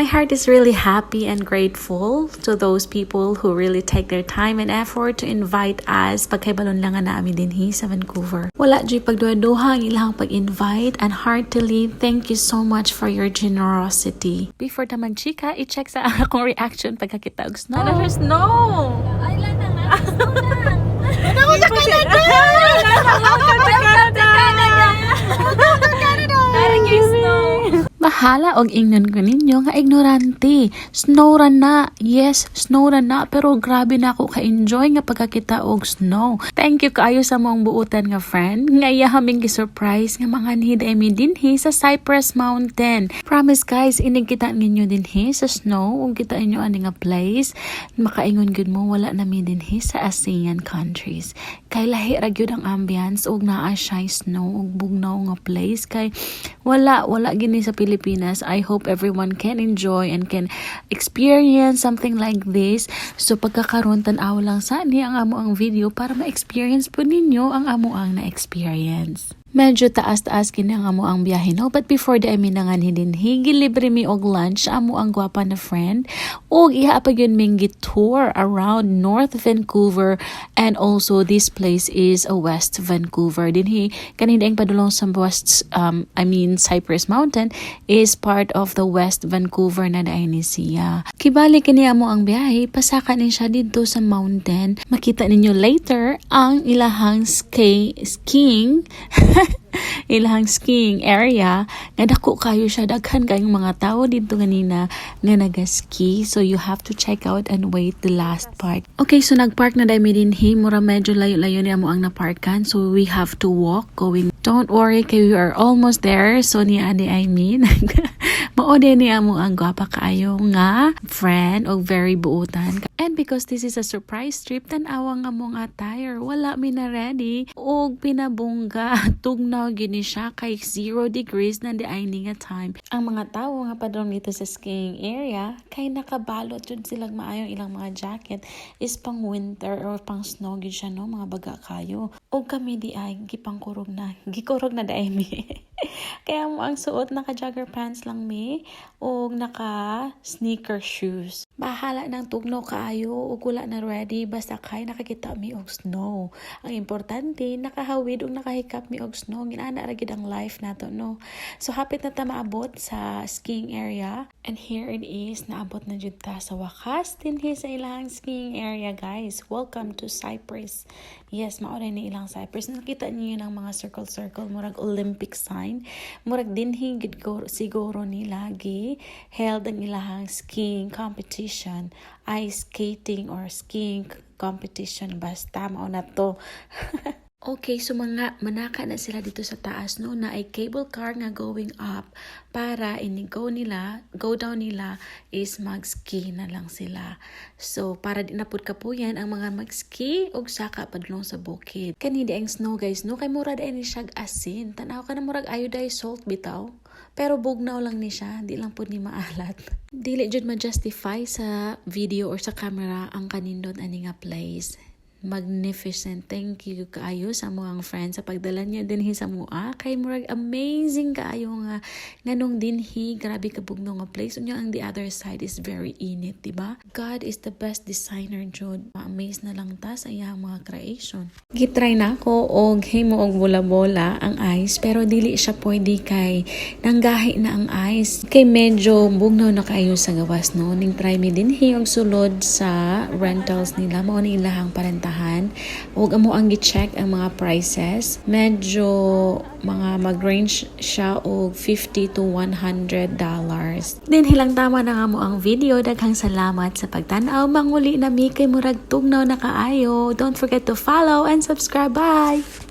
My heart is really happy and grateful to those people who really take their time and effort to invite us pagkaibalon lang nga namin din sa Vancouver. Wala dyan pagduha-duha ang ilang pag-invite, and heartily thank you so much for your generosity. Before ta magchika, i-check sa akong reaction pagkakita og snow. Ano siya snow? Ay lang na, snow lang. Ako sa Canada! Parang yung snow. Bahala og ingnon ko ninyo nga ignorante. Snow ra na. Yes, snow ra na, pero grabe na ako ka-enjoy nga pagkakita og snow. Thank you kaayo sa mong buutan nga friend. Nga iya haming gi-surprise nga mga nid ay mi dinhi sa Cypress Mountain. Promise guys, inig kita ninyo dinhi sa snow ug kita inyo ani nga place. Makaingon gud mo wala na mi dinhi sa ASEAN countries. Kay lahi ra gyud ang ambience ug naa siya snow ug bugnaw nga place kay wala gini sa Pilipinas. I hope everyone can enjoy and can experience something like this. So pagkakaroon tanaw lang sa ni ang amo ang video para ma-experience po ninyo ang amo ang na-experience. Medyo taas-taas kini ang amo ang biyahe no, but before the minangan hidin libre mi og lunch amo ang gwapa na friend og iha pa gyud ming tour around North Vancouver, and also this place is a West Vancouver dinhi kanina ang padulong sa Cypress Mountain is part of the West Vancouver na daay ni siya. Kibali kini amo ang biyahe, pasaka ni siya dito sa mountain. Makita ninyo later ang ilahang skiing ilahang skiing area nga dako kayo siya, daghan kayong mga tao dito ganina nga nagaski, so you have to check out and wait the last part. Okay, so nagpark na dami din mura medyo layo-layo ni amo ang naparkan, so we have to walk going. Don't worry kay we are almost there. So ni adi I mean maode ni amo ang gwapa kaayo nga friend og very buutan. And because this is a surprise trip, tan-awang among attire, wala mi na ready og pinabungga tugnaw gini siya kay 0 degrees na di ay ni nga time. Ang mga tawo nga padrong dito sa skiing area kay nakabalot jud silang maayong ilang mga jacket is pang winter or pang snow gid siya no, mga baga kayo. Og kami di ay gikurog na daay mi. Kaya mo ang suot naka jogger pants lang mi og naka sneaker shoes. Bahala ng tugnaw kaayo og wala na ready basta kay nakakita mi og snow. Ang importante nakahawid og nakahikap mi og snow, ginana ra gid ang life nato no. So hapit na ta maabot sa skiing area, and here it is, naabot na jud ta sa wakas dinhi sa ilang skiing area guys. Welcome to Cypress. Yes, mao ni ilang Cypress. Nakita niyo ng mga circle murag Olympic sign. Murag dinhi gid siguro nila gi held ang ilahang skiing competition, ice skating or skiing competition, basta mao na to. Okay, so mga manaka na sila dito sa taas no, na ay cable car nga going up para go down nila is mag-ski na lang sila. So para di napud kapuyan ang mga mag-ski og saka padulong sa bukid. Kani di ang snow guys no, kay murag ay ni siya asin. Tanaw ka na murag ayo day salt bitaw. Pero bugnaw lang ni siya, di lang pud ni maalat. Dili jud ma-justify sa video or sa camera ang kanindot ani nga place. Magnificent. Thank you kaayo sa mga friends sa pagdala niya dinhi sa mua. Kay murag amazing kaayo nga nganong dinhi, grabe ka bugnaw nga place. Unya ang the other side is very init, diba? God is the best designer jud. Ma-amaze na lang ta sa iyang mga creation. Gitry na ko og himo og bola-bola ang ice, pero dili siya pwede kay nanggahi na ang ice. Kay medyo bugnaw na kaayo sa gawas no. Ning try mi dinhi og sulod sa rentals nila, mao ni ilahang parentahan. Huwag mo ang gi-check ang mga prices. Medyo mga mag-range siya og $50 to $100. Din hilang tama na nga mo ang video. Daghang salamat sa pagtanaw. Manguli na mi kay murag tugnaw na kaayo. Don't forget to follow and subscribe. Bye!